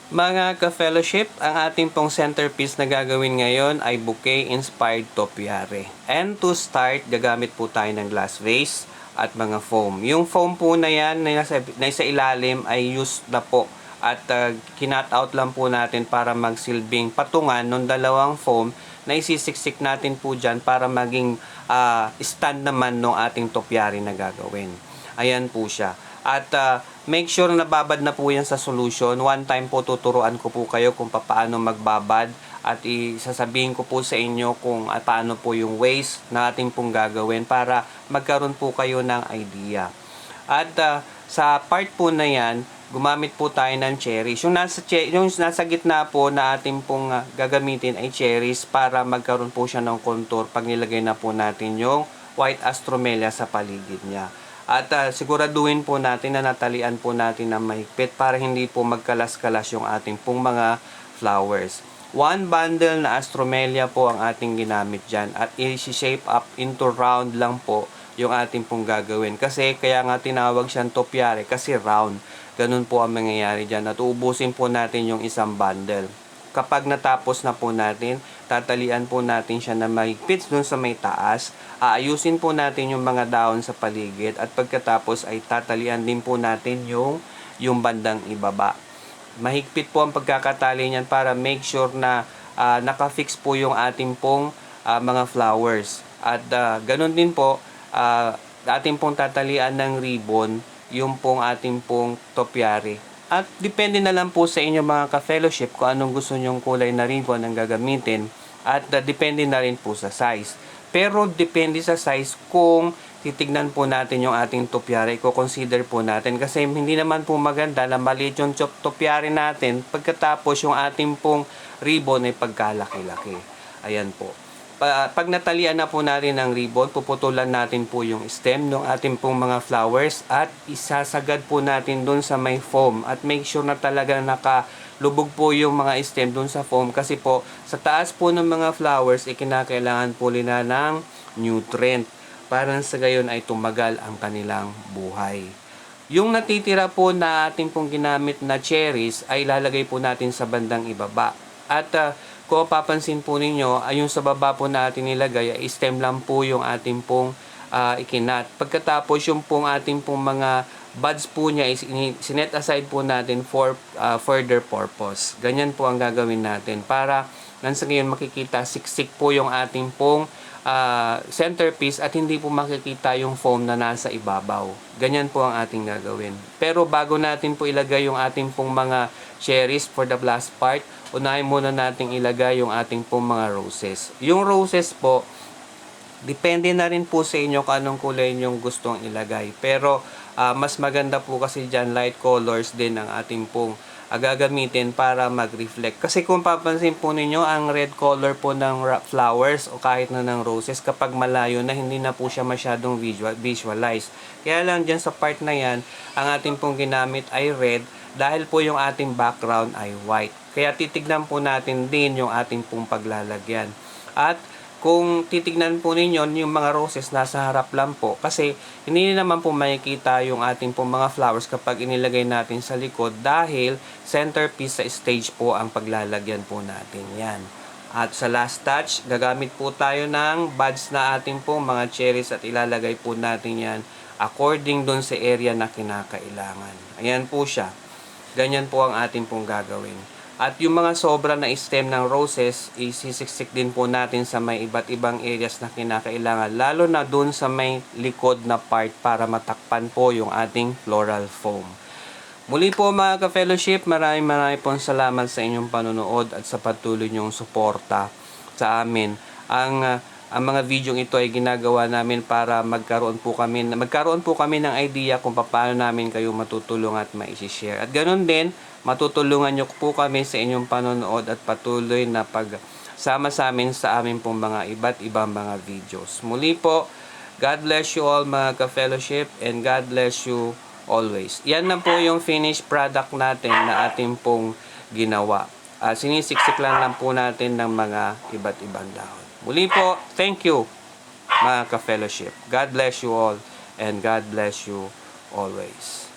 Mga ka-fellowship, ang ating pong centerpiece na gagawin ngayon ay bouquet-inspired topiary. And to start, gagamit po tayo ng glass vase at mga foam. Yung foam po na yan na nasa ilalim ay used na po at kinat out lang po natin para magsilbing patungan ng dalawang foam na isisiksik natin po dyan para maging stand naman ng ating topiary na gagawin. Ayan po siya. At make sure na babad na po yan sa solution. One time po tuturuan ko po kayo kung paano magbabad at isasabihin ko po sa inyo kung paano po yung ways na ating pong gagawin para magkaroon po kayo ng idea. At sa part po na yan, gumamit po tayo ng cherries. Yung nasa gitna po na ating pong gagamitin ay cherries para magkaroon po siya ng contour pag nilagay na po natin yung white astromelia sa paligid niya. At siguraduhin po natin na natalian po natin ng mahigpit para hindi po magkalas-kalas yung ating pong mga flowers. One bundle na astromelia po ang ating ginamit dyan at i-shape up into round lang po yung ating pong gagawin. Kasi kaya nga tinawag siyang topiary kasi round. Ganun po ang mangyayari dyan at uubusin po natin yung isang bundle. Kapag natapos na po natin, tatalian po natin siya na mahigpit dun sa may taas. Aayusin po natin yung mga dahon sa paligid at pagkatapos ay tatalian din po natin yung bandang ibaba. Mahigpit po ang pagkakatali niyan para make sure na nakafix po yung ating pong mga flowers. At ganun din po, ating pong tatalian ng ribbon yung pong ating pong topiary. At depende na lang po sa inyo mga ka-fellowship kung anong gusto nyong kulay na ribbon ang gagamitin. At depende na rin po sa size. Pero depende sa size kung titignan po natin yung ating topiary, i-consider po natin. Kasi hindi naman po maganda na maliit yung topiary natin pagkatapos yung ating pong ribbon ay pagkalaki-laki. Ayan po. Pag natalian na po natin ng ribbon, puputulan natin po yung stem ng ating pong mga flowers at isasagad po natin dun sa may foam at make sure na talaga nakalubog po yung mga stem dun sa foam kasi po sa taas po ng mga flowers kinakailangan po nila ng nutrient para sa gayon ay tumagal ang kanilang buhay. Yung natitira po na ating pong ginamit na cherries ay lalagay po natin sa bandang ibaba. At kung papansin po ninyo, yung sa baba po natin nilagay, ay stem lang po yung ating pong ikinat. Pagkatapos yung pong ating pong mga buds po niya is sinet aside po natin for further purpose. Ganyan po ang gagawin natin para nang sa ngayon makikita siksik po yung ating pong centerpiece at hindi po makikita yung foam na nasa ibabaw. Ganyan po ang ating gagawin. Pero bago natin po ilagay yung ating pong mga cherries for the last part, unahin muna nating ilagay yung ating pong mga roses. Yung roses po, depende na rin po sa inyo kung anong kulay yung gustong ilagay. Pero mas maganda po kasi dyan light colors din ang ating pong gagamitin para mag-reflect. Kasi kung papansin po ninyo, ang red color po ng flowers o kahit na ng roses, kapag malayo na, hindi na po siya masyadong visualize. Kaya lang dyan sa part na yan, ang ating pong ginamit ay red dahil po yung ating background ay white. Kaya titignan po natin din yung ating pong paglalagyan. At kung titignan po ninyo, yung mga roses nasa harap lang po kasi hindi naman po makikita yung ating pong mga flowers kapag inilagay natin sa likod dahil centerpiece sa stage po ang paglalagyan po natin yan. At sa last touch, gagamit po tayo ng buds na ating pong mga cherries at ilalagay po natin yan according dun sa area na kinakailangan. Ayan po siya. Ganyan po ang ating pong gagawin. At yung mga sobra na stem ng roses, isisiksik din po natin sa may iba't ibang areas na kinakailangan. Lalo na dun sa may likod na part para matakpan po yung ating floral foam. Muli po mga ka-fellowship, maraming pong salamat sa inyong panonood at sa patuloy niyong suporta sa amin. Ang mga video ito ay ginagawa namin para magkaroon po kami ng idea kung paano namin kayo matutulong at ma-share. At ganoon din, matutulungan nyo po kami sa inyong panonood at patuloy na pagsama sa amin sa amin pong mga iba't ibang mga videos. Muli po, God bless you all mga ka-fellowship and God bless you always. Yan na po yung finished product natin na ating pong ginawa. Sinisiksik lang po natin ng mga iba't ibang dahon. Muli po, thank you mga ka-fellowship. God bless you all and God bless you always.